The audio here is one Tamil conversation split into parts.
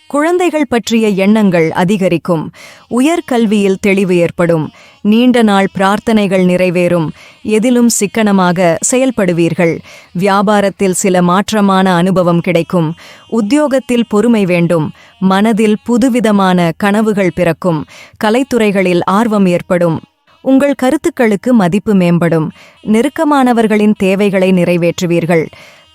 குழந்தைகள் பற்றிய எண்ணங்கள் அதிகரிக்கும். உயர்கல்வியில் தெளிவு ஏற்படும். நீண்ட நாள் பிரார்த்தனைகள் நிறைவேறும். எதிலும் சிக்கனமாக செயல்படுவீர்கள். வியாபாரத்தில் சில மாற்றமான அனுபவம் கிடைக்கும். உத்தியோகத்தில் பொறுமை வேண்டும். மனதில் புதுவிதமான கனவுகள் பிறக்கும். கலைத்துறைகளில் ஆர்வம் ஏற்படும். உங்கள் கருத்துக்களுக்கு மதிப்பு மேம்படும். நெருக்கமானவர்களின் தேவைகளை நிறைவேற்றுவீர்கள்.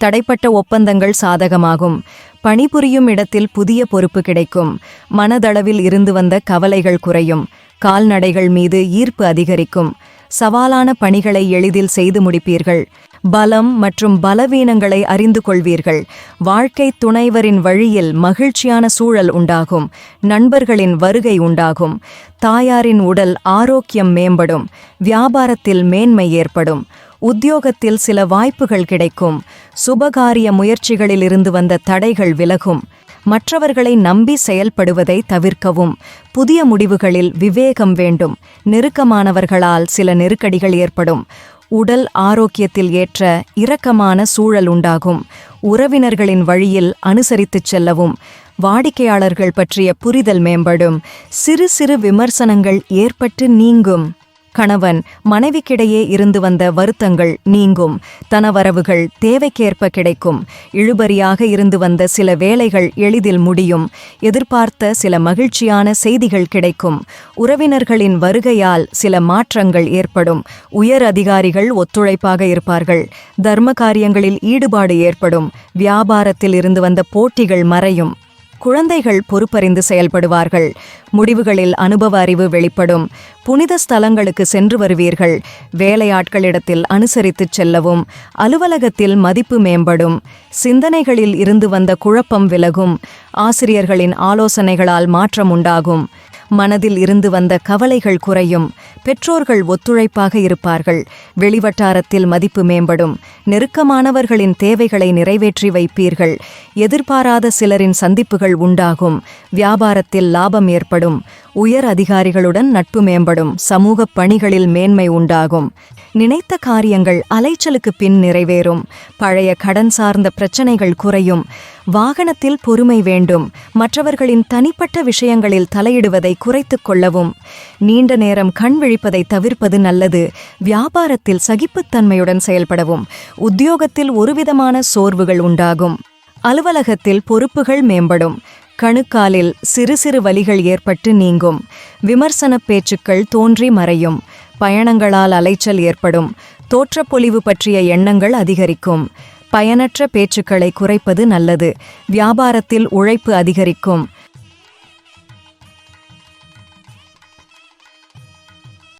தடைப்பட்ட ஒப்பந்தங்கள் சாதகமாகும். பணிபுரியும் இடத்தில் புதிய பொறுப்பு கிடைக்கும். மனதளவில் இருந்து வந்த கவலைகள் குறையும். கால்நடைகள் மீது ஈர்ப்பு அதிகரிக்கும். சவாலான பணிகளை எளிதில் செய்து முடிப்பீர்கள். பலம் மற்றும் பலவீனங்களை அறிந்து கொள்வீர்கள். வாழ்க்கை துணைவரின் வழியில் மகிழ்ச்சியான சூழல் உண்டாகும். நண்பர்களின் வருகை உண்டாகும். தாயாரின் உடல் ஆரோக்கியம் மேம்படும். வியாபாரத்தில் மேன்மை ஏற்படும். உத்தியோகத்தில் சில வாய்ப்புகள் கிடைக்கும். சுபகாரிய முயற்சிகளில் இருந்து வந்த தடைகள் விலகும். மற்றவர்களை நம்பி செயல்படுவதை தவிர்க்கவும். புதிய முடிவுகளில் விவேகம் வேண்டும். நெருக்கமானவர்களால் சில நெருக்கடிகள் ஏற்படும். உடல் ஆரோக்கியத்தில் ஏற்ற இரக்கமான சூழல் உண்டாகும். உறவினர்களின் வழியில் அனுசரித்துச் செல்லவும். வாடிக்கையாளர்கள் பற்றிய புரிதல் மேம்படும். சிறு சிறு விமர்சனங்கள் ஏற்பட்டு நீங்கும். கணவன் மனைவிக்கிடையே இருந்து வந்த வருத்தங்கள் நீங்கும். தனவரவுகள் தேவைக்கேற்ப கிடைக்கும். இழுபறியாக இருந்து வந்த சில வேலைகள் எளிதில் முடியும். எதிர்பார்த்த சில மகிழ்ச்சியான செய்திகள் கிடைக்கும். உறவினர்களின் வருகையால் சில மாற்றங்கள் ஏற்படும். உயர் அதிகாரிகள் ஒத்துழைப்பாக இருப்பார்கள். தர்ம காரியங்களில் ஈடுபாடு ஏற்படும். வியாபாரத்தில் இருந்து வந்த போட்டிகள் மறையும். குழந்தைகள் பொறுப்பறிந்து செயல்படுவார்கள். முடிவுகளில் அனுபவ அறிவு வெளிப்படும். புனித ஸ்தலங்களுக்கு சென்று வருவீர்கள். வேலையாட்களிடத்தில் அனுசரித்துச் செல்லவும். அலுவலகத்தில் மதிப்பு மேம்படும். சிந்தனைகளில் இருந்து வந்த குழப்பம் விலகும். ஆசிரியர்களின் ஆலோசனைகளால் மாற்றம் உண்டாகும். மனதில் இருந்து வந்த கவலைகள் குறையும். பெற்றோர்கள் ஒத்துழைப்பாக இருப்பார்கள். வெளிவட்டாரத்தில் மதிப்பு மேம்படும். நெருக்கமானவர்களின் தேவைகளை நிறைவேற்றி வைப்பீர்கள். எதிர்பாராத சிலரின் சந்திப்புகள் உண்டாகும். வியாபாரத்தில் லாபம் ஏற்படும். உயர் அதிகாரிகளுடன் நட்பு மேம்படும். சமூக பணிகளில் மேன்மை உண்டாகும். நினைத்த காரியங்கள் அலைச்சலுக்கு பின் நிறைவேறும். பழைய கடன் சார்ந்த பிரச்சனைகள் குறையும். வாகனத்தில் பொறுமை வேண்டும். மற்றவர்களின் தனிப்பட்ட விஷயங்களில் தலையிடுவதை குறைத்துக் கொள்ளவும். நீண்ட நேரம் கண் விழிப்பதை தவிர்ப்பது நல்லது. வியாபாரத்தில் சகிப்புத்தன்மையுடன் செயல்படவும். உத்தியோகத்தில் ஒருவிதமான சோர்வுகள் உண்டாகும். அலுவலகத்தில் பொறுப்புகள் மேம்படும். கணுக்காலில் சிறு சிறு வலிகள் ஏற்பட்டு நீங்கும். விமர்சன பேச்சுக்கள் தோன்றி மறையும். பயணங்களால் அலைச்சல் ஏற்படும். தோற்றப்பொலிவு பற்றிய எண்ணங்கள் அதிகரிக்கும். பயனற்ற பேச்சுக்களை குறைப்பது நல்லது. வியாபாரத்தில் உழைப்பு அதிகரிக்கும்.